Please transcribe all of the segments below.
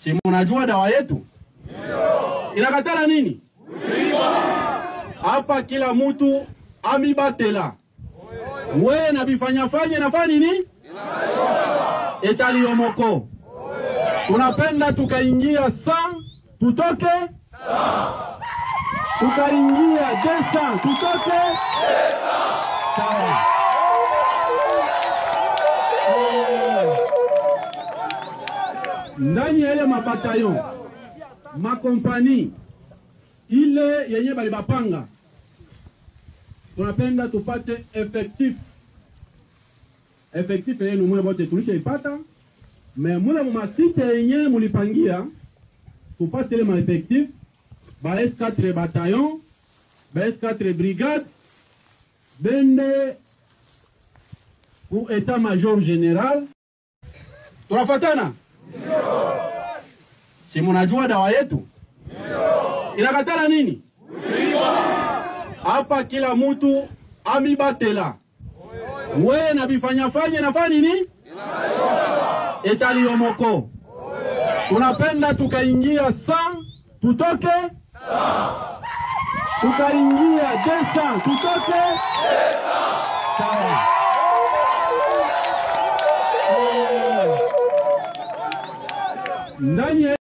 Si mnajua dawa yetu inakatala nini? Hapa kila mtu amibatela. We na bifanya nafani nini? Etaliomoko. Tunapenda tukaingia 100 tutoke 100. Tukaingia 200 tutoke 200. Sawa. Ndani ya ile mabatayon, makompani ile yenye balibapanga, tunapenda tupate effectif yenu mwe bote tulisha ipata, me mule mumasite yenye mulipangia tupate ile ma effectif ba S4 bataillon, ba S4 brigade, bende pour état major général. Tunafatana? Si mnajua dawa yetu inakatala nini? Hapa kila mtu amibatela. We na bifanya nafani nini? Etaliomoko. Tunapenda tukaingia 100 tutoke 100. Tukaingia 200 tutoke 200. Sawa. Ndani ya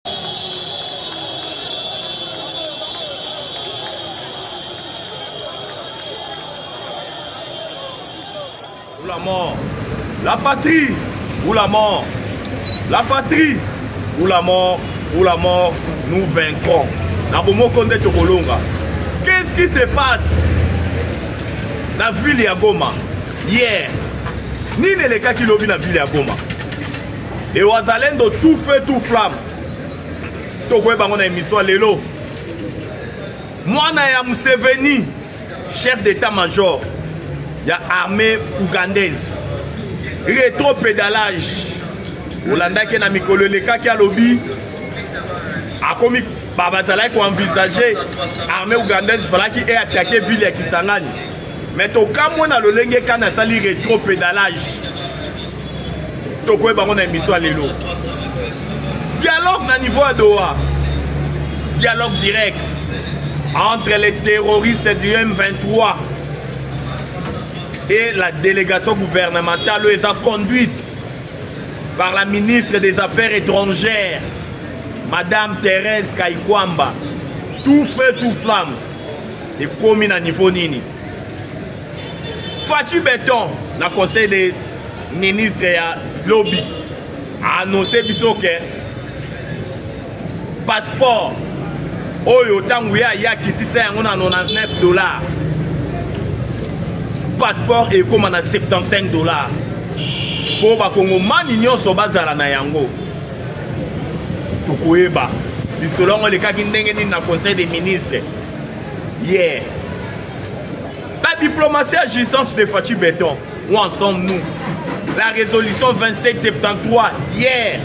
ou la mort, la patrie ou la mort, la patrie ou la mort, ou la mort, nous vaincrons. Qu'est-ce qui se passe dans la ville de Goma hier? Ni les cas qui l'ont vu dans la ville de Goma. Et Wazalendo tout feu, tout flamme. Tokwe bango na émission lelo. Mwana ya Museveni, chef d'état-major, ya armée ougandaise. Rétro-pédalage. Olanda ke na mikolo leka ki alobi. Akomi babazala ko envisager armée ougandaise fala ki e attaquer ville ya Kisangani. Mais tokamwe na lolenge kana sali rétro-pédalage. Tokwe bango na émission lelo. Dialogue na niveau à Doha. Dialogue direct entre les terroristes du M23 et la délégation gouvernementale les a conduite par la ministre des Affaires étrangères, Madame Thérèse Kaikwamba. Tout feu, tout flamme. Et commis à niveau nini. Fatou Béton, le conseil des ministres à lobby, a annoncé que passeport oyo tangu ya kitisa yango na $99. Passeport et comme na $75. Po ba kongomani nyonso bazala na yango. Tokoyeba bisolongo le kaki ndenge ni na conseil des ministres. Yeah. La diplomatie agissante de Fatou Béton. Où en sommes-nous? La résolution 2773 hier.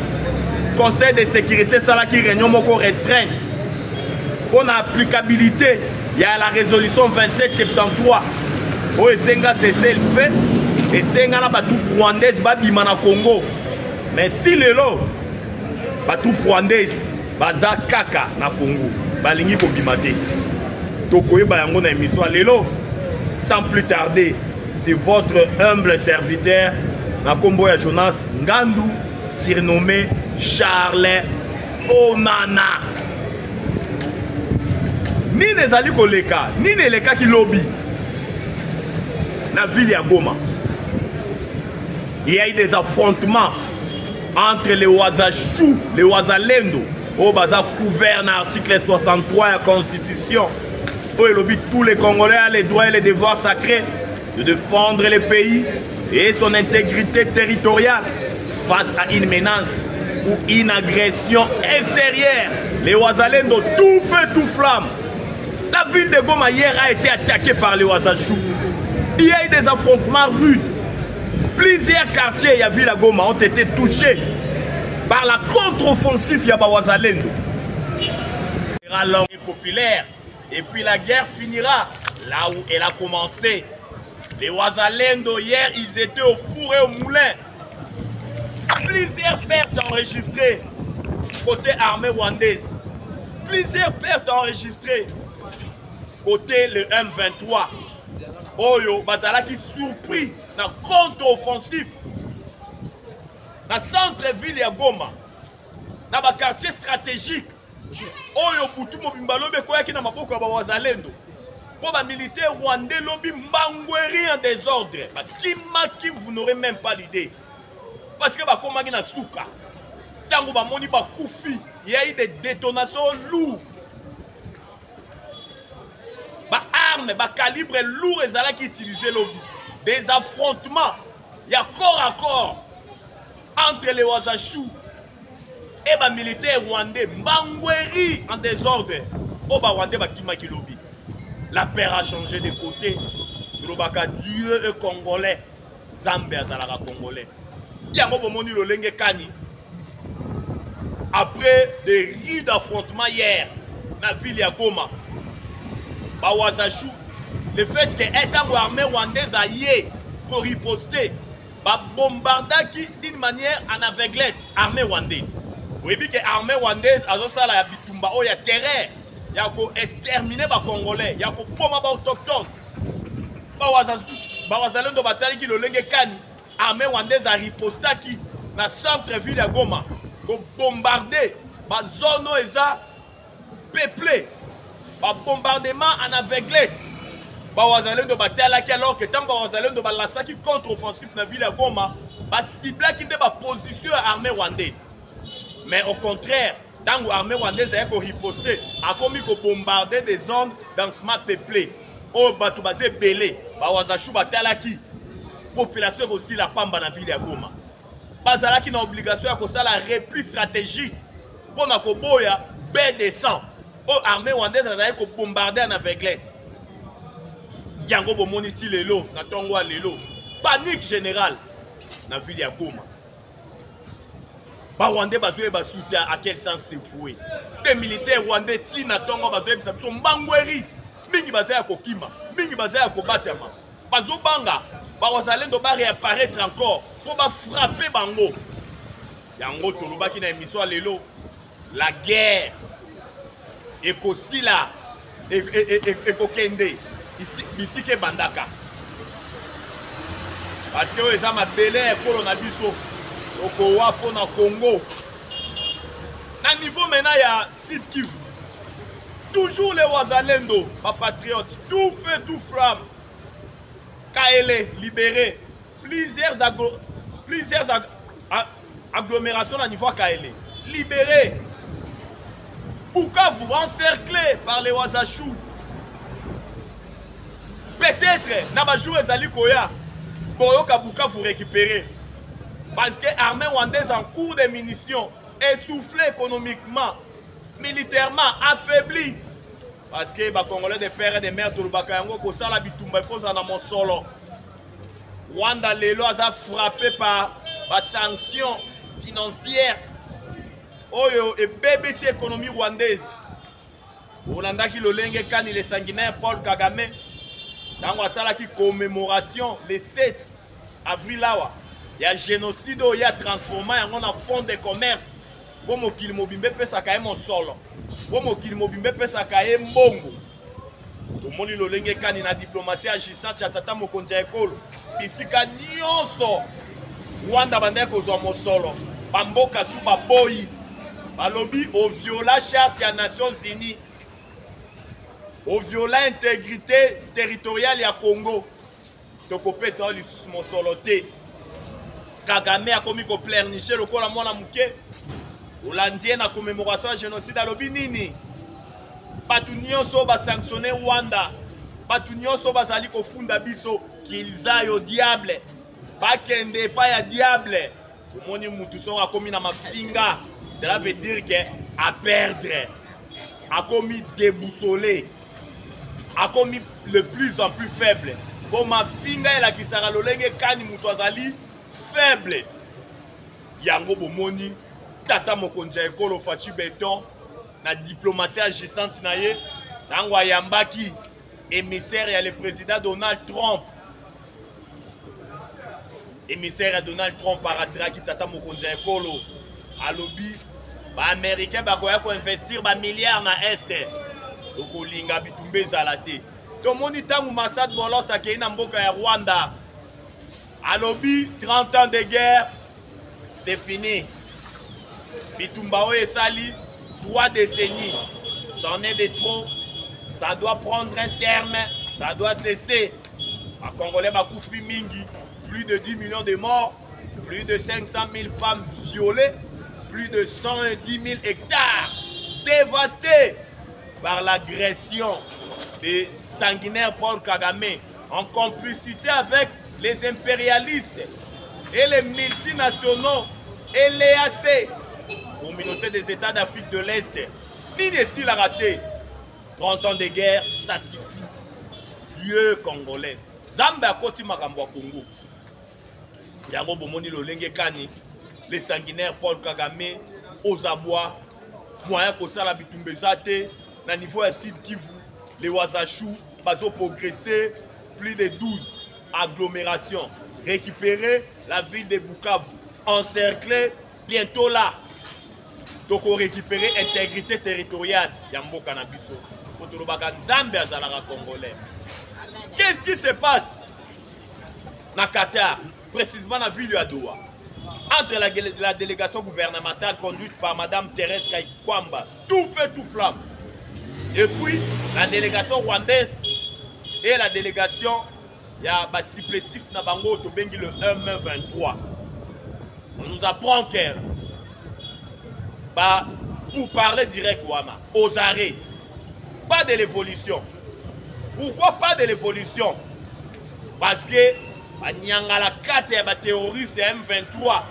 Conseil de sécurité Salaki réunion moko restreinte. Pour l'applicabilité, il y a la résolution 2773. Où Esenga cessé le fait. Esenga na batou rwandaise babima na Congo. Mais si le lo batou rwandaise baza kaka na Congo. Balingi ko bimate. Tokoye bayango na émission lelo. Sans plus tarder, c'est votre humble serviteur na kombo ya Jonas Ngandu, surnommé Charles Onana. Ni les ali koleka, ni les cas qui lobby. La ville ya Goma. Il y a eu des affrontements entre les Wazachou, les Wazalendo, au bazar couvert dans l'article 63 de la Constitution. Où il lobby tous les Congolais ont les droits et les devoirs sacrés de défendre le pays et son intégrité territoriale face à une menace ou une agression extérieure. Les Wazalendo, tout feu, tout flamme. La ville de Goma hier a été attaquée par les Wazachou. Il y a eu des affrontements rudes. Plusieurs quartiers de Ville Goma ont été touchés par la contre-offensive de Wazalendo. La langue populaire. Et puis la guerre finira là où elle a commencé. Les Wazalendo hier, ils étaient au four et au moulin. Plusieurs pertes enregistrées côté armée rwandaise. Plusieurs pertes enregistrées. Côté le M23. Oyo, bazalaki surpris dans contre-offensive. Dans centre-ville ya Goma. Dans le quartier stratégique. Oyo, Boutou Mobimba Lobe koyaki na maboko ya bawazalendo. Pour les militaires rwandais, lobby mbangweri en désordre. Kim, vous n'aurez même pas l'idée. Parce que comme na souka. Tango ba moni ba koufi, il y a eu des détonations lourdes. Ba armes, ba calibre lourd et zala qui utilisaient lobby. Des affrontements. Il y a corps à corps entre les Wazachou et ba militaires rwandais mbangweri en désordre. O ba rwandais ba kimaki lobby. La paix a changé de côté. Dieu est congolais. Zambé azalaka congolais. Yango bomoni lolenge kani. Après des rudes affrontements hier dans la ville de Goma, Bawazachou, le fait que l'état armée rwandaise a yé pour riposter, bombarda d'une manière en aveuglette armée rwandaise. Vous voyez que l'armée rwandaise a ça la bitumba il y a terreur. Il y a exterminer les Congolais, il y a poma les autochtones. Bawazalendo batali ki lolenge kani, armée rwandaise a riposta qui dans le centre-ville de Goma, ko bombarder ba zone eza peuplé, ba bombardement en aveuglette. Bawazalendo batala ki alors que tant bawazalendo balasaki contre-offensif dans la ville de Goma, ba cibla ki de ba position armée rwandaise. Mais au contraire, tant que l'armée rwandaise a riposté, a commis qu'on bombarder des zones densément peuplées. Au bateau basé belé, Bawazachou batalaki, population aussi la pamba dans la ville de Goma. Bazalaki na obligation à ça la repli stratégique pour na koboya B200. Au armée rwandaise a bombarder en aveuglette. Yango bomoni ti lelo na tongwa lelo. Panique générale dans la ville de Goma. Les Rwandais ont soutien à quel sens c'est foué. Les militaires rwandais qui sont mbangweri. Mingi bazaya kokima, mingi bazaya kobatama. Bazobanga, bazalendo ba réapparaître encore pour frapper bango. Yango tolobaki na émission lelo. La guerre et kosila et kokende ici ke bandaka. Parce que les hommes belé pour na biso. Okowa pour na Congo. Na niveau maintenant il y a Sud Kivu. Toujours les Wazalendo, ma patriote, tout fait, tout flamme. Kaele, libéré. Plusieurs agglomérations à niveau Kaele. Libéré. Bukavu encerclé par les Wazachou. Peut-être, Nabajou et Zali Koya, Boyoka Bukavu récupérer. Parce que l'armée rwandaise en cours de munitions, essoufflée économiquement, militairement, affaiblie. Parce que les Congolais de père et de mère, tout le Bakayango, il faut en mon solo. Rwanda Lelo a frappé par sanctions financières. Oyo et BBC économie rwandaise. Rwanda qui l'olenge kan il est sanguinaire Paul Kagame. Dans la commémoration le 7 avril là. Il y a génocide, il y a transformé en fonds de commerce. Comme au Kilmobimbe pesa kae mon solo. Comme au Kilmobimbe pesa kae mbongo. Tout le monde lolenge kani na diplomatie agissante ya tata mokonzi ya ekolo. Bifika nyonso. Rwanda bande kozwa mon solo. Bamboka tu baboyi. Balobi au viola charte ya Nations Unies. Au viola intégrité territoriale ya Congo. Tokopé ça lisusu mon solo te. Kagame a commis ko pleurnicher le kola mwana muke. Holandien na commémoration génocide à lobi nini. Batu nyonso ba sanctionner Rwanda. Batu nyonso bazali ko funda biso qu'ils aillent au diable. Ba kende pa ya diable. Moni mutu so a commis na mafinga. Cela veut dire que à perdre. A commis déboussolé. A commis le plus en plus faible. Comme mafinga et la kisara lolenge kani mutu azali faible. Yango bomoni tata mokonzi ekolo fachi beton na diplomatie agissante na ye tango ayambaki émissaire ya le président Donald Trump. Émissaire ya Donald Trump arasiraki tata mokonzi ekolo alobi Les Américains vont investir des milliards dans l'Est. Donc, ils vont bitumbe zalate. Tout le monde dit que Massad Bolos a créé un Rwanda. À lobby, 30 ans de guerre, c'est fini. Bitumbawe et Sali, 3 décennies. C'en est de trop. Ça doit prendre un terme. Ça doit cesser. À Congolais, Bakoufi Mingi, plus de 10 millions de morts, plus de 500 000 femmes violées, plus de 110 000 hectares dévastés par l'agression des sanguinaires Paul Kagame en complicité avec les impérialistes et les multinationaux et l'EAC, Communauté des États d'Afrique de l'Est. Ni ici l'a raté. 30 ans de guerre, ça suffit. Dieu congolais. Zambé a koti makambo Congo. Yango bomoni lolenge kani. Les sanguinaires Paul Kagame, aux abois, moyen que ça la bitumbezate, na niveau à Sud Kivu, les Wazachou, bazo progresser, plus de 12 agglomérations. Récupérer la ville de Bukavu, encercler, bientôt là. Donc on récupère l'intégrité territoriale. Yambo Kanabiso. Congolais. Qu'est-ce qui se passe dans Qatar, précisément dans la ville de Doha, entre la délégation gouvernementale conduite par Mme Thérèse Kwamba, tout feu, tout flamme, et puis la délégation rwandaise et la délégation, il y a un supplétif na bango Tobengi le 1 mai 23. On nous apprend que pour parler direct aux arrêts, pas de l'évolution. Pourquoi pas de l'évolution? Parce que la carte des terroristes M23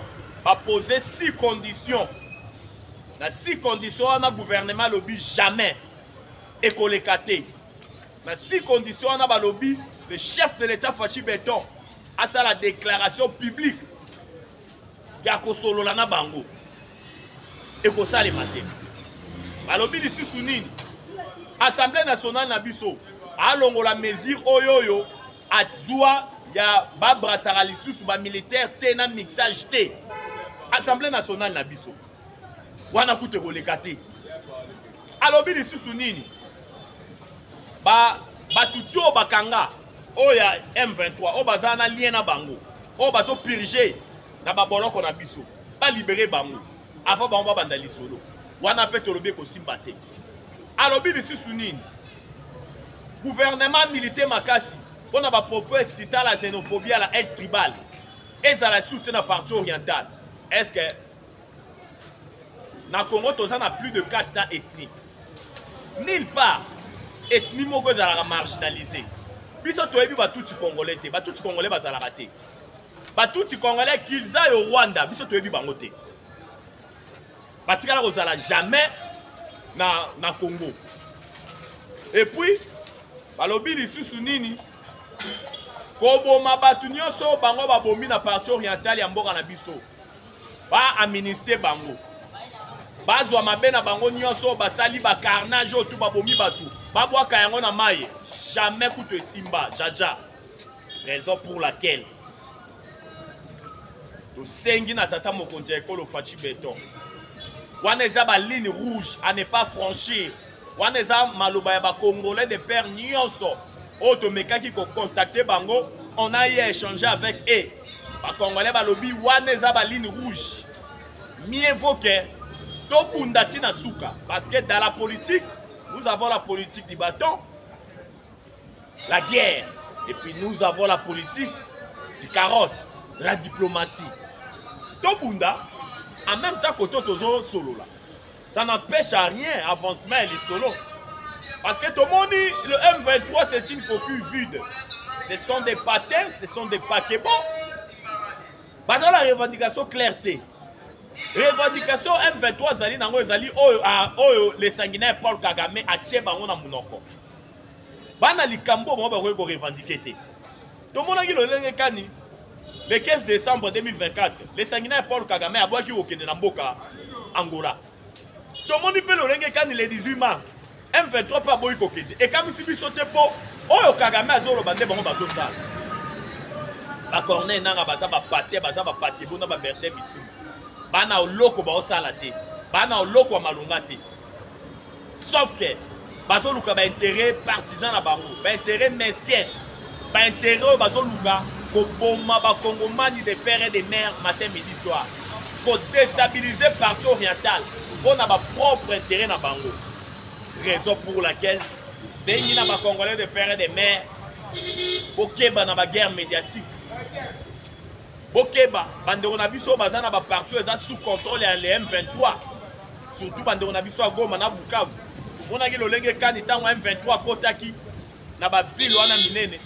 a posé 6 conditions. Dans 6 conditions, on a gouvernement lobby jamais écolécaté. Dans 6 conditions, on a lobby, le chef de l'État Fachi Béton a ça la déclaration publique. Yako solo lana bango. Et que ça les mater. Balobi d'ici Sounine, Assemblée nationale Nabiso, alongo la mesure oyoyo, Adzua, ya Babra Saralisus, ba militaire, tena mixage T. Assemblée nationale Nabiso. Wana koute rolekate. Alobi d'ici Sounine, Batucho Bakanga, Oya M23, Obazana Liena Bango, Obazo Purger, Nababoloko Nabiso, pas libérer Bango. Avant Bamba Bandali Solo. Wana peut te ko simbate. Alobi de Sounine. Gouvernement militaire Makasi. On a propos excitant la xénophobie à la haine tribale. Et ça la soutient la partie orientale. Est-ce que dans le Congo, on a plus de 400 ethnies. Nulle part, ethnie moko za marginalisée. Biso toyebi ba tout Congolais te, ba tout Congolais ba za la raté. Ba tout Congolais qu'ils aillent au Rwanda, biso toyebi bango te. Batikala kozala jamais na Congo. Et puis, balobi lisusu nini koboma batu nyonso bango babomi na partie orientale ya mboka na biso. Ba administrer bango. Bazwa mabe na bango nyonso basali ba carnage otu babomi batu. Babwaka yango na maye. Jamais kuto simba jaja. Raison pour laquelle to sengi na tata mokonzi ekolo Fachi Béton. Waneza ba ligne rouge à ne pas franchir. Waneza maloba ya ba Congolais de père nyonso. Otomeka qui contacter bango, on a eu à échanger avec eux. Ba Congolais ba lobi waneza ba ligne rouge. Mieux vaut que to bundati na suka parce que dans la politique, nous avons la politique du bâton, la guerre et puis nous avons la politique du carotte, la diplomatie. To bunda en même temps que Toto solo là, ça n'empêche à rien avancement et les solos. Parce que tout le monde dit, le M23 c'est une coquille vide. Ce sont des patins, ce sont des paquets-bons. Parce que la revendication clarté. Revendication M23 zali nango zali oyo les sanguinaires Paul Kagame a tché bango na munoko. Bana likambo mo ba ko revendiquer té. Tout le monde a dit le kani. Le 15 décembre 2024, les sanguinaires Paul Kagame a boaki au Kenya Mboka, Angola. Tout le monde peut le renger le 18 mars. M23 pas boy kokende. Et comme si bisote po, oyo Kagame azolo bande bango bazo sala. Ba corner nanga baza ba paté bona ba berté bisu. Bana oloko ba osala té. bana oloko ya malonga te. Sauf que bazoluka ba intérêt partisan na bango, ba intérêt mesquin, ba intérêt bazoluka ko boma ba congomani de père et de mère matin midi soir. Ko déstabiliser partie orientale pour na ba propre intérêt na bango. Raison pour laquelle c'est na ba congolais de père et de mère bokeba na ba guerre médiatique. Bokeba bandeko na biso baza na ba parti eza sous contrôle ya les M23. Surtout bandeko na biso Goma na Bukavu. On a dit le kani tango M23 kotaki na ba ville wana minene.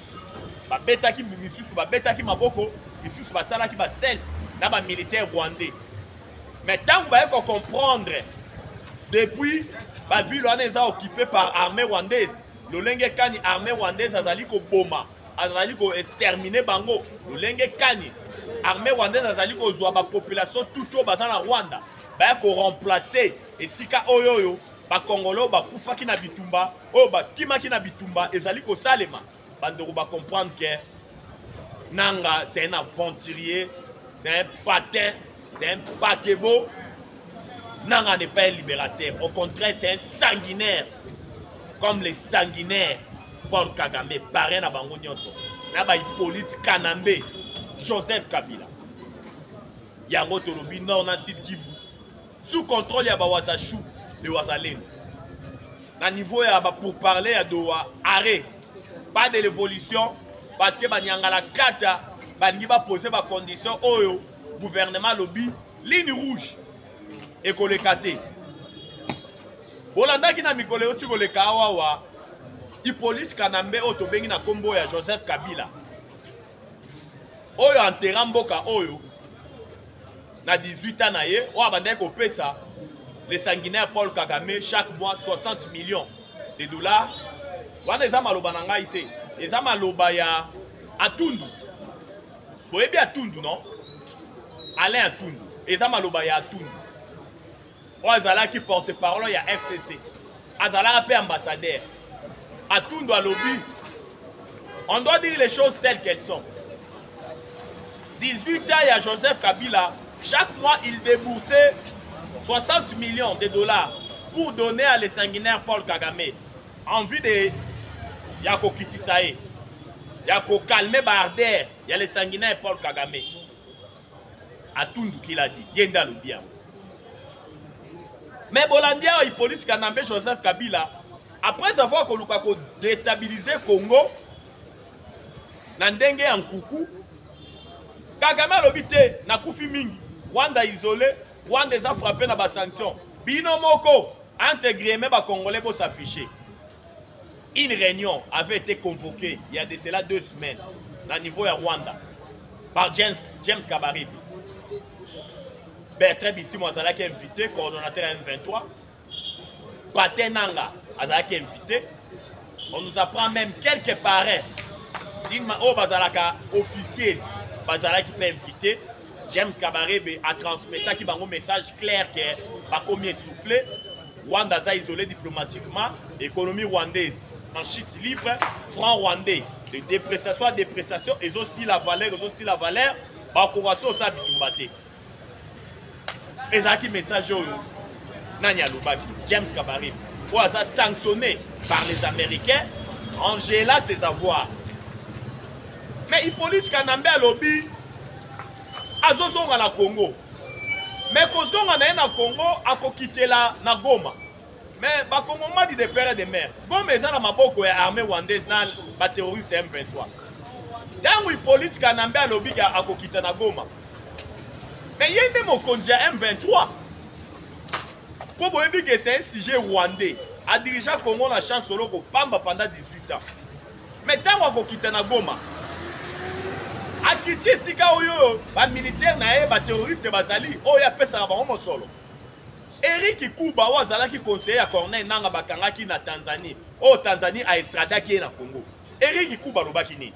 Ba betaki misusu ba betaki maboko, misusu ba salaki ba self na ba militaire rwandais. Mais tant que vous allez comprendre depuis ba ville wana eza occupée par armée rwandaise. Le lenge kani armée rwandaise azali ko boma, azali ko exterminer bango. Le lenge kani armée rwandaise azali ko zwa ba population tout baza na Rwanda. Ba ko remplacer esika oyoyo ba Congolais ba kufaki na bitumba, o ba kimaki na bitumba ezali ko salema. Bandeko ba comprendre que Nanga c'est un aventurier, c'est un patin, c'est un paquebo. Nanga n'est pas un libérateur, au contraire c'est un sanguinaire. Comme les sanguinaires, Paul Kagame, parrain na bango nyonso, na ba Hippolyte Kanambe, Joseph Kabila. Yango tolobi nord na sud Kivu. Sous contrôle ya ba Wazashu, le Wazalendo. Na niveau ya ba pour parler à Doha, arrêt. Pas de l'évolution parce que banyangala kata bangi ba poser ba condition oyo gouvernement lobby ligne rouge et kolekate. Bolanda ki na mikole oti koleka awa Hippolyte Kanambe oto bengi na kombo ya Joseph Kabila. Oyo enterra mboka oyo na 18 ans na ye o abandai ko pesa le sanguinaire Paul Kagame chaque mois 60 millions de dollars. Wana eza maloba na ngai te. Eza maloba ya Atundu. Boyebi Atundu non? Alain Atundu. Eza maloba ya Atundu. O azalaki porte-parole ya FCC. Azalaka pe ambassadeur. Atundu alobi. On doit dire les choses telles qu'elles sont. 18 ans, il y a Joseph Kabila. Chaque mois, il déboursait 60 millions de dollars pour donner à les sanguinaires Paul Kagame. En vue de Yako Kitisae. Yako calmer Barder. Il y a les sanguinaires Paul Kagame. Atundu qui l'a dit. Yenda le bien. Mais Bolandia, Hippolyte Kanambe, Joseph Kabila, après avoir déstabilisé Congo, Nandenge en Koukou, Kagame a l'obité, na Koufi Mingi, Rwanda isolé, Rwanda a frappé na ba sanction. Bino Moko, intégré, mais ba Congolais pour s'afficher. Une réunion avait été convoquée il y a de cela 2 semaines, à niveau de Rwanda, par James Kabarebe. Bertrand Bissimo Azalaki invité, coordonnateur M23. Patenanga Azalaki invité. On nous apprend même quelques parrains. Oh, Bazalaka officier, Bazalaki peut invité. James Kabarebe a transmis un message clair que Bakomi est soufflé. Rwanda a isolé diplomatiquement. Économie rwandaise en chute libre. Franc rwandais. De dépréciation à dépréciation. Ils ont aussi la valeur. Ils ont aussi la valeur. Bakoraso aussi habitué. Et ça qui message Nanya Lubaki, James Kabarebe, où a sanctionné par les Américains, Angela ses avoirs. Mais Hippolyte Kanambe a lobby, Azozonga na Congo. Mais Kozonga na Congo, a quitté la na Goma. Mais ba Congo m'a dit de père et de mère. Goma est dans maboko ya armée rwandaise na ba terroriste M23. Dans Hippolyte Kanambe a lobby a quitté na Goma. Mais il y a des mots qu'on dit M23. Pour vous dire que c'est un sujet rwandais. A dirigeant Congo la chance solo ko pamba pendant 18 ans. Mais tant qu'on quitte na Goma. A quitter sika oyo ba militaire na e ba terroriste bazali o ya pesa na bango solo. Eric Kuba wazala ki conseiller à Corneille Nanga bakangaki na Tanzanie. O Tanzanie a extradaki na Congo. Eric Kuba lobaki ni.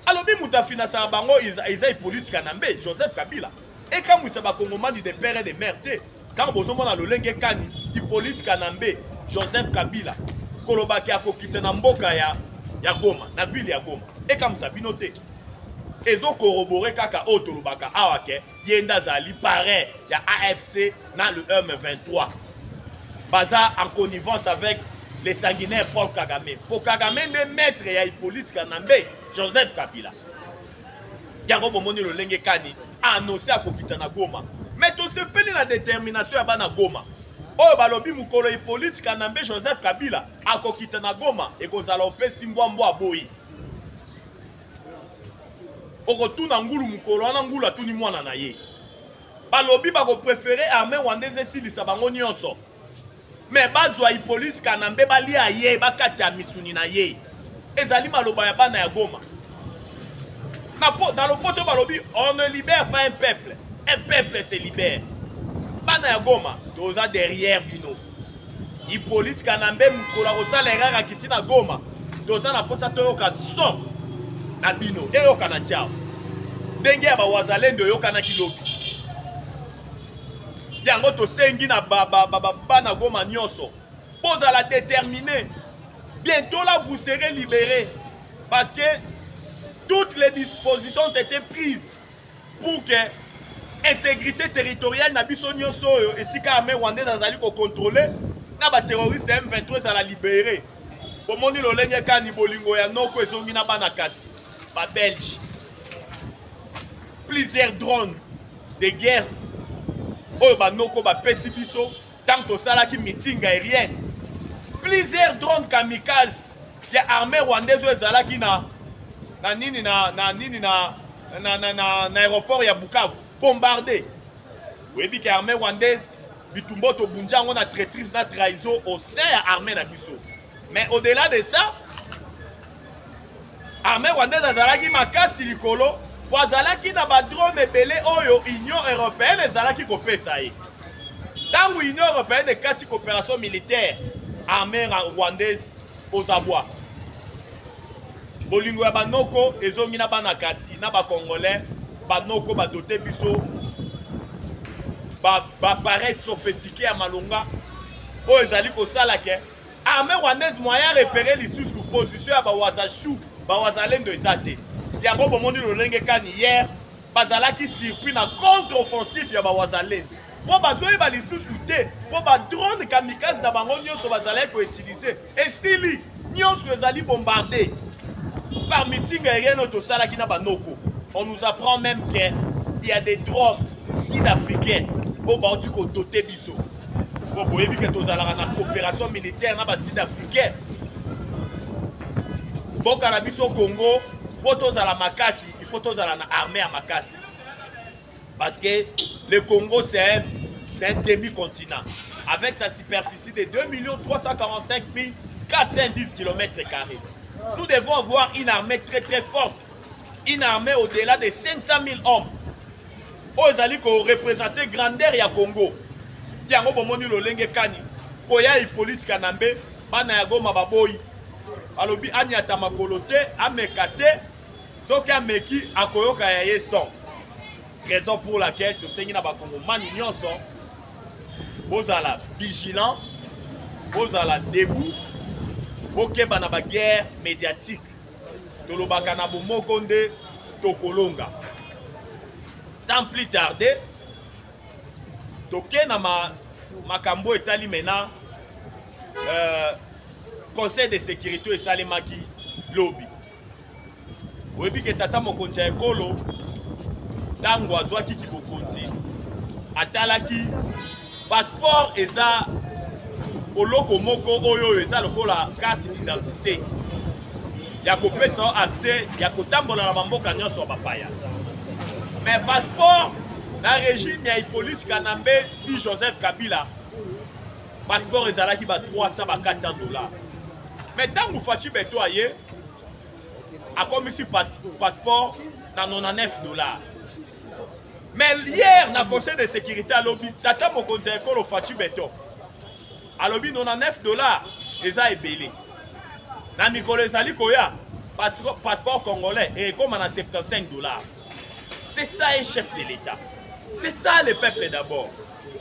Alobi muta finance bango isa politique Kanambe Joseph Kabila. Et quand vous savez Congomans des pères et des mères, quand vous avez le Lenge Kani, Hippolyte Kanambe, Joseph Kabila, Kolobaki a kokite na mboka ya Goma, na ville ya Goma. Et quand vous avez noté, ezo corroborer kaka otolobaka awake yenda zali pareil ya AFC na le M23 baza en connivence avec les sanguinaires Paul Kagame. Pour Kagame ne maître ya Hippolyte Kanambe Joseph Kabila yango bomoni lolenge kani annoncé akokita na Goma mais to sepeli na détermination ya bana Goma oyo balobi mukolo Hippolyte Kanambe Joseph Kabila akokita na Goma ekozala opesi mbwambo aboyi okotuna ngulu mukolo wana ngulu atuni mwana na ye balobi bako préférer armée rwandaise esilisa bango nyonso mais bazwa Hippolyte Kanambe balia ye bakata misuni na ye ezali maloba ya bana ya Goma dans le poto balobi on ne libère pas un peuple se libère bana ya Goma toza derrière bino Hippolyte Kanambe mukolo akosala erreur akiti na Goma toza na posa toyoka son na bino eyoka na tiao ndenge ya bawazalendo eyoka na kilobi yango tosengi na bana Goma nyonso bozala déterminé bientôt là vous serez libérés parce que toutes les dispositions ont été prises pour que intégrité territoriale na biso nyonso oyo esika armée rwandaise azali ko contrôler na ba terroriste M23 ezala libéré bomoni lolenge kani bolingo ya noko ezongi na bana kasi ba Belge plusieurs drones de guerre oyo ba noko ba pesi biso tant tosalaki meeting aérienne plusieurs drones kamikaze ya armée rwandaise ezalaki na aéroport ya Bukavu bombardé oui que armée rwandaise bitumbo to bunjango na traîtrise na trahison au sein ya armée na biso mais au-delà de ça armée rwandaise azalaki makasi likolo po azalaki na ba drone ebele oyo Union européenne ezalaki kopesa ye tangu Union européenne ekati coopération militaire armée rwandaise aux abois bolingo ya banoko ezongi na bana kasi na ba congolais banoko ba doté biso ba pareil sophistiqué ya malonga oyo ezali kosala ke armée rwandaise moyen repérer lisusu position ya bawazashu bawazalendo ezate yango bomoni lolenge kani hier bazalaki surpris na contre-offensive ya bawazalendo po bazoyeba lisusu te po badrone kamikaze na bango nyonso bazalaki koutilize esili nyonso ezali bombardé par meeting aérien otosalaki na banoko on nous apprend même qu'il y a des drones sud-africains po bauti kodote biso po boyebi ke tozalaka na coopération militaire na basud-africain boka na biso Congo po tozala makasi il faut tozala na armée ya makasi parce que le Congo c'est un demi-continent avec sa superficie de 2 345 410 km². Nous devons avoir une armée très très forte, une armée au-delà de 500 000 hommes. Ozali ko représenter grandeur ya Congo. Yango bomoni lolenge kani koya Hippolyte Kanambe bana ya Goma baboyi. Alobi anyata makolo te amekate soki ameki akoyoka ya ye son. Raison pour laquelle tosengi na bakongomani nyonso bozala vigilant, bozala debout, bokeba na ba guerre médiatique. Tolobaka na bomoko nde tokolonga. Sans plus tarder, toke na makambo etali mena Conseil de sécurité esalemaki lobi. Oyebi ke tata mokonzi ya ekolo tango azwaki kibokonzi atalaki passeport eza oloko moko oyo eza lokola carte d'identité ya kopesa accès ya kotambola na bamboka nyonso ya bapaya. Mais passeport na régime ya Hippolyte Kanambe di Joseph Kabila passeport ezalaki ba 300 ba 400 $. Mais tango Fachi Beto aye akomisi passeport na 99 $. Mais hier na conseil de sécurité alobi tata mokonzi ya ekolo Fachi Beto alobi 99 $ eza ebele na mikolo ezali koya passeport congolais et comme na 75 $. C'est ça un chef de l'État. C'est ça le peuple d'abord.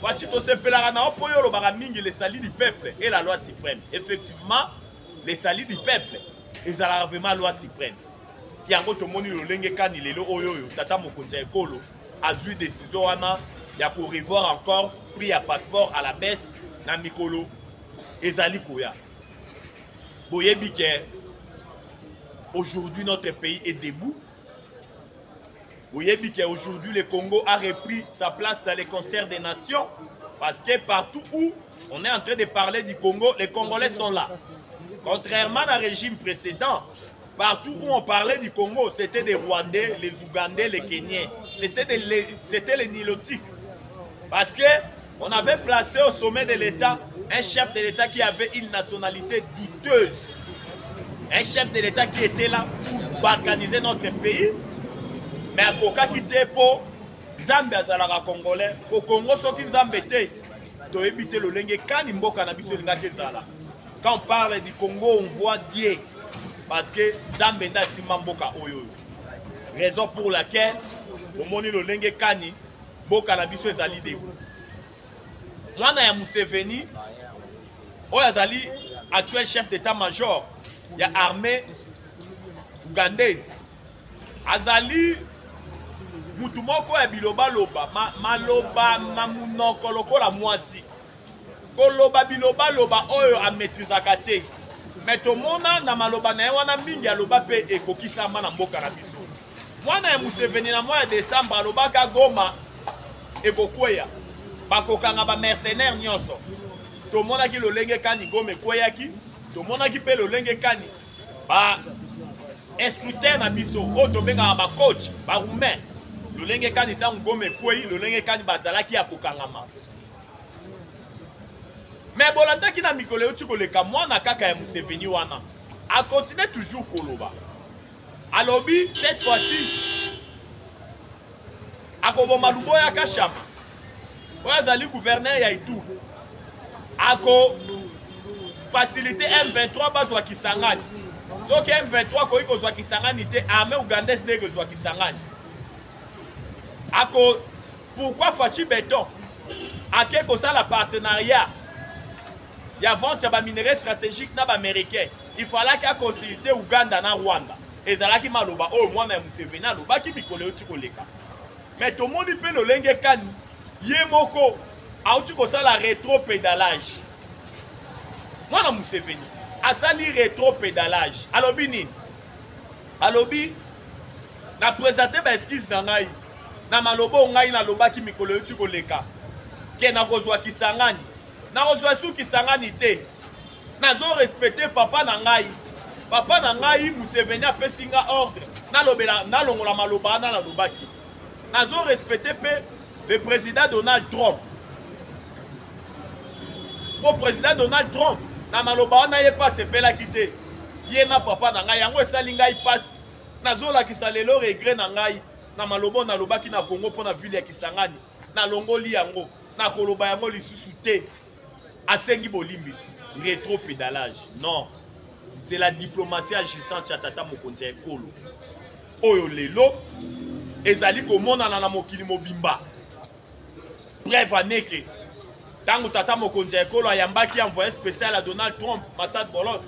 Fachi to sepelaka na opoyo lobaka mingi le salut du peuple et la loi suprême. Effectivement, le salut du peuple ezalaka vraiment loi suprême. yango tomoni lolenge kani lelo oyo tata mokonzi ya ekolo azwi décision wana ya ko revoir encore prix ya passeport à la baisse na mikolo ezali koya. Boyebi ke aujourd'hui notre pays est debout. Boyebi ke aujourd'hui le Congo a repris sa place dans les concerts des nations parce que partout où on est en train de parler du Congo, les Congolais sont là. Contrairement au régime précédent, partout où on parlait du Congo, c'était des Rwandais, les Ougandais, les Kenyans. C'était les Nilotiques. Parce qu'on avait placé au sommet de l'État un chef de l'État qui avait une nationalité douteuse. Un chef de l'État qui était là pour balkaniser notre pays. Mais à Koka qui était pour Zambie à Congolais. Au Congo, ce qui Zambie était, doit éviter le lingue Kanimbo Cannabis. Quand on parle du Congo, on voit Dieu. Parce que Zambie n'a pas Mboka Oyo. Raison pour laquelle, au moment où le lingue Kani, Mboka Cannabis est allé de moi, je suis Museveni, Oyazali, actuel chef d'état-major, il y a armée ougandaise. Azali, Moutoumoko et Biloba Loba, Maloba, Mamunoko, Lokola Mwasi. Koloba Biloba Loba, Oyo a maîtrise à Kate. Mais tout le monde na Maloba na wana mingi ya Loba pe e kokisa mana mboka na biso. Mwana ya Museveni na mois de décembre Loba ka Goma e kokweya. Bakokanga ba mercenaires nyonso. To mona ki lolenge kani gome kweyaki, to mona ki pe lolenge kani ba instructeur na biso o to benga ba coach, ba roumain. Lolenge kani tangu gome kweyi, lolenge kani bazalaki ya kokangama. Mais bolanda ki na mikolo uti koleka mwana kaka ya Museveni wana. A continuer toujours koloba. Alobi cette fois-ci akoboma luboya ka shamba. Oyazali gouverneur ya Ituri. Ako faciliter M23 bazwa Kisangani. So que M23 ko iko zwa Kisangani te armée ougandaise de zwa Kisangani. Ako pourquoi Fachi Beton ake ko ça la partenariat ya vente ya ba minerais stratégique na ba américain. Il fallait qu'il consulter Ouganda na Rwanda. Ezalaki maloba o mwana ya Museveni aloba ki mikolo uti koleka. Mais tout le monde peut le lenge kani. Yemoko, autu ko sala rétro-pédalage. Moi na Museveni, asali rétro-pédalage. Alobi nini? Alobi, na présenter ba esquisse na ngai. Na malobo ngai na lobaki mikolo uti koleka. Ke na kozwa Kisangani. Na kozwa su Kisangani te. Nazo respecter papa na ngai. Papa na ngai Museveni apesi nga ordre. Na lobela na longola maloba na lobaki. Nazo respecter pe le président Donald Trump. Le président Donald Trump, na maloba na ye pas sepela kite. Ye na papa na ngai yango esali ngai passe. Nazola kisalelo regret na ngai na maloba na lobaki na Congo pona ville ya Kisangani. Na longoli yango, na koloba yango lisusu te. Asengi bolimbisi, rétro pédalage. Non. C'est la diplomatie agissante ya tata mokonzi ya ekolo. Oyo lelo ezali komona na mokili mobimba. Bref, aneke. Tango tata mokonzi ya ekolo ayambaki envoyé spécial à Donald Trump, Massad Bolos.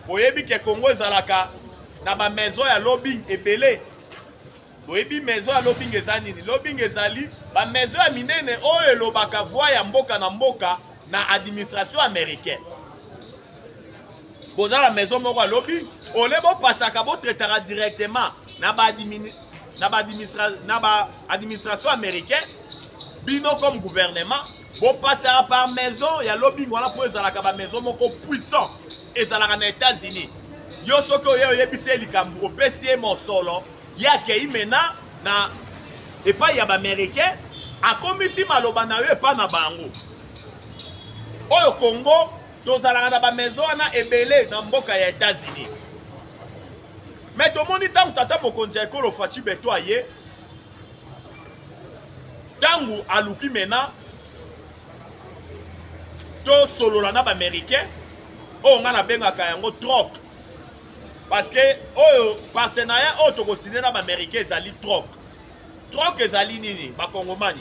Boyebi ke Congo ezalaka na ba maison ya lobbying ebele. Boyebi maison ya lobbying ezali nini? Lobbying ezali ba maison ya minene oyo elobaka voix ya mboka na mboka na administration américaine. Boza la maison moko ya lobbying, ole bo pasaka bo traitera directement na ba administration américaine. Bino comme gouvernement, bon passera par maison, il y a lobbying, voilà pour les alaka maison moko puissant, et alaka na États-Unis. Yo soko yo yebise likambo, pesier mon solo, ya kei mena na et pas y a américain, a komisi maloba na yo et pas na bango. Oyo Congo, tous alaka na maison na ebele na mboka ya États-Unis. Mais tout le monde est en tata mokonzi ya ekolo Fachi Beton aye. Tangu aluki mena to solola na ba américain o nga na benga ka yango troc parce que oyo partenariat o to considérer na ba américain ezali troc ezali nini ba kongomani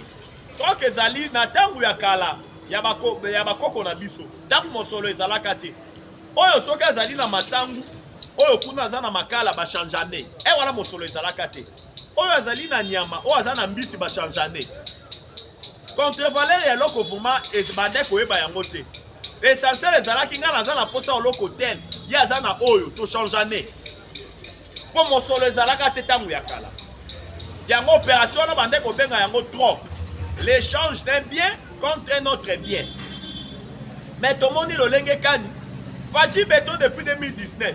troc ezali na tangu ya kala ya bakoko na biso tangu mosolo ezalaka te oyo soki ezali na masangu oyo kuna aza na makala bachangeane e wana mosolo ezalaka te oyo azali na nyama oyo aza na mbisi bachangeane contre-valeur ya eloko vraimen bande koyeba yango te essentiel ezalaki ngai naza na mposa oloko tel ye aza na oyo tochangeane mpo mosolo ezalaka te ntango ya kala yango opération wana bande kobenga yango trop l'échange d'un bien contre un autre bien mais tomoni lolenge kani Fachi Beton depuis 2019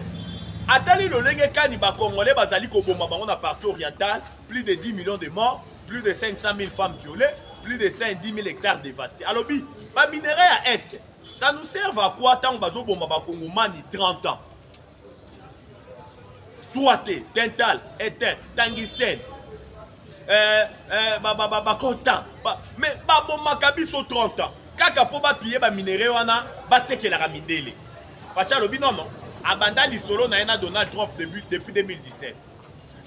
atali lolenge kani bakongolais bazali koboma bango na partie orientale plus de 10 millions de morts plus de 500 000 femmes violées plus de 110 000 hectares dévastés alobi ba minerai à est ça nous sert à quoi tant bazo bomba bakongomani 30 ans Touaté, dental, étain, tungstène content mais baboma kabiso 30 ans kaka po ba piller ba minerai wana ba tekelaka mindele Fachi alobi non abanda lisolo na ena Donald Trump depuis 2019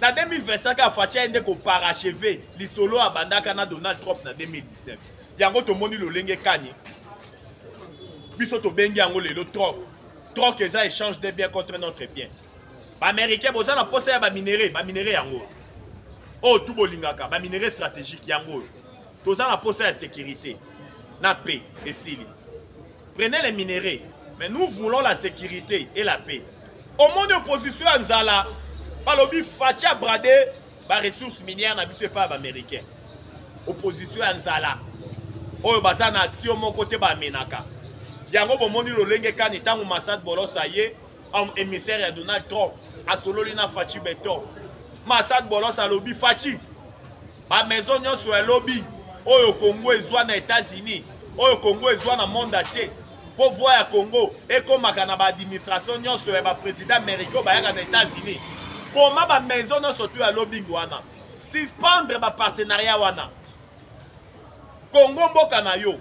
na 2025 a Fachi ende ko parachever lisolo abandaka na Donald Trump na 2019 yango tomoni lolenge kani biso to bengi yango lelo trop que ça échange des biens contre notre bien ba américain boza na posa ya ba minerai yango oh tout bolingaka ba minerai stratégique yango toza na posa ya sécurité na paix et sili prenez les minerais mais nous voulons la sécurité et la paix au monde opposition à Nzala balobi Fachi a bradé ba ressources minières na biso pas ba américain opposition à Nzala oyo baza na action mon côté ba menaka yango bomoni lolenge kani tango Massad Bolosa ye émissaire ya Donald Trump asololi na Fachi Beton Massad Bolosa lobi Fachi ba maison nyonso ya lobby oyo Congo ezwa na États-Unis oyo Congo ezwa na monde entier po voir ya Congo ekomaka na ba administration nyonso ya ba président américain bayaka na États-Unis poma ba maison nyonso to ya lobbying wana suspendre ba partenariat wana Congo mboka na yo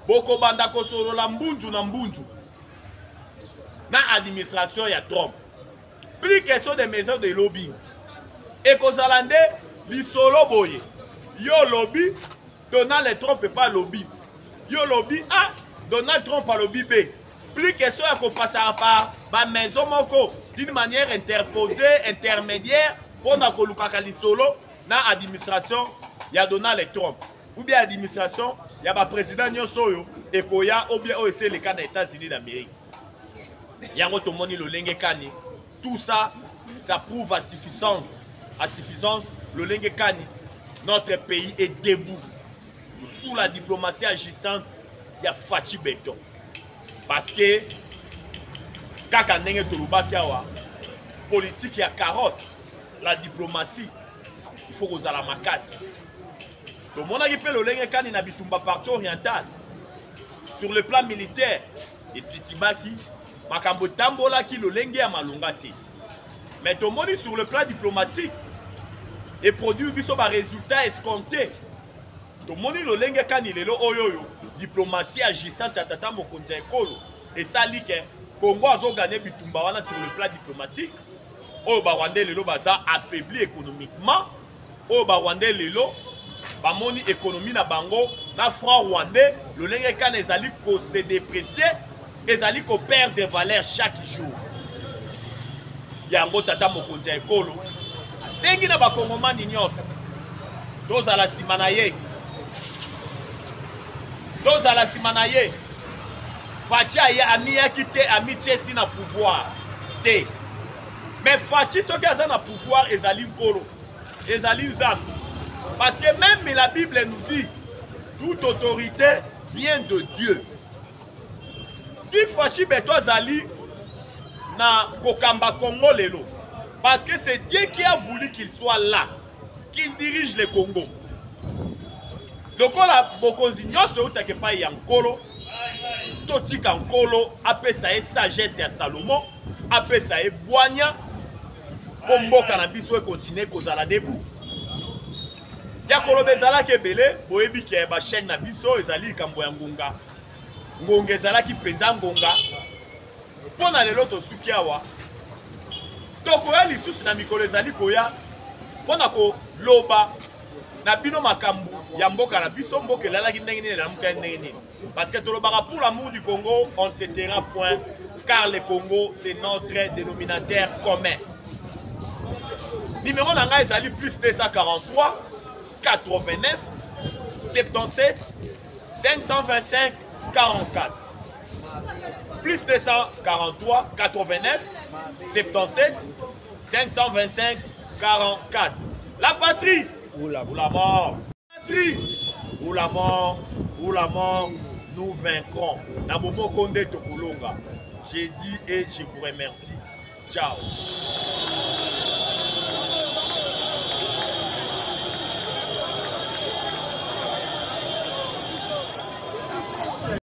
boko banda kosolola mbunju na mbunju na administration ya Trump plus question de maison de lobbying et kozalande lisolo boye yo lobby Donald Trump peut pas lobby yo lobby A Donald Trump a lobby B plus question ya kopasa par ba maison moko d'une manière interposée intermédiaire pour na kolukaka lisolo na administration ya Donald Trump ou bien administration ya ba président nyonso yo ekoya ou bien OEC le cas des États-Unis d'Amérique yango tomoni lolenge kani tout ça ça prouve à suffisance lolenge kani notre pays est debout sous la diplomatie agissante ya Fachi Beton parce que kaka ndenge tolobaki awa politique ya carotte la diplomatie il faut kozala makasi tomonaki mpe lolenge kani na bitumba partie orientale sur le plan militaire etitibaki makambo tambolaki lolenge ya malonga te mais tomoni sur le plan diplomatique et produit biso ba résultat escompté tomoni lolenge kani lelo oyoyo diplomatie agissante ya tata mokonzi ya ekolo esali ke Congo azoganye bitumba wana sur le plan diplomatique oyo barwandais lelo baza affaibli économiquement oyo barwandais lelo bamoni économie na bango na franc rwandais lolenge kani ezali ko se déprecier ezali ko perdre des valeurs chaque jour yango tata mokonzi ya ekolo asengi na bakongomani nyonso tozala nsima na ye Fachi aye amiyaki te amitie si na pouvoir te mais Fachi soki aza na pouvoir ezali nkolo ezali nzambe parce que même la Bible nous dit toute autorité vient de Dieu. Si Fachi Beton azali na kokamba Congo lelo parce que c'est Dieu qui a voulu qu'il soit là, qu'il dirige le Congo. Lokola bokonzi nyonso utake pa ya nkolo totika nkolo apesa ye sagesse ya Salomon apesa ye bwanya po mboka na biso continue kozala debout ya koloba ezalaki ebele boyebi ke ba chaîne na biso ezali likambo ya ngonga ezalaki mpenza ngonga mpona lelo tosuki awa tokoya lisusu na mikolo ezali koya mpona koloba na bino makambo ya mboka na biso mboka elalaki ndenge nini elamuka ndenge nini Parce que pour l'amour du Congo, on ne se taira point, car le Congo, c'est notre dénominateur commun. Numéro d'anga est allé plus 243 89 77 525 44. Plus 243 89 77 525 44. La patrie ou la mort. Patrie ou la mort, nous vaincrons. Namomo Konde Tokolonga. J'ai dit et je vous remercie. Ciao.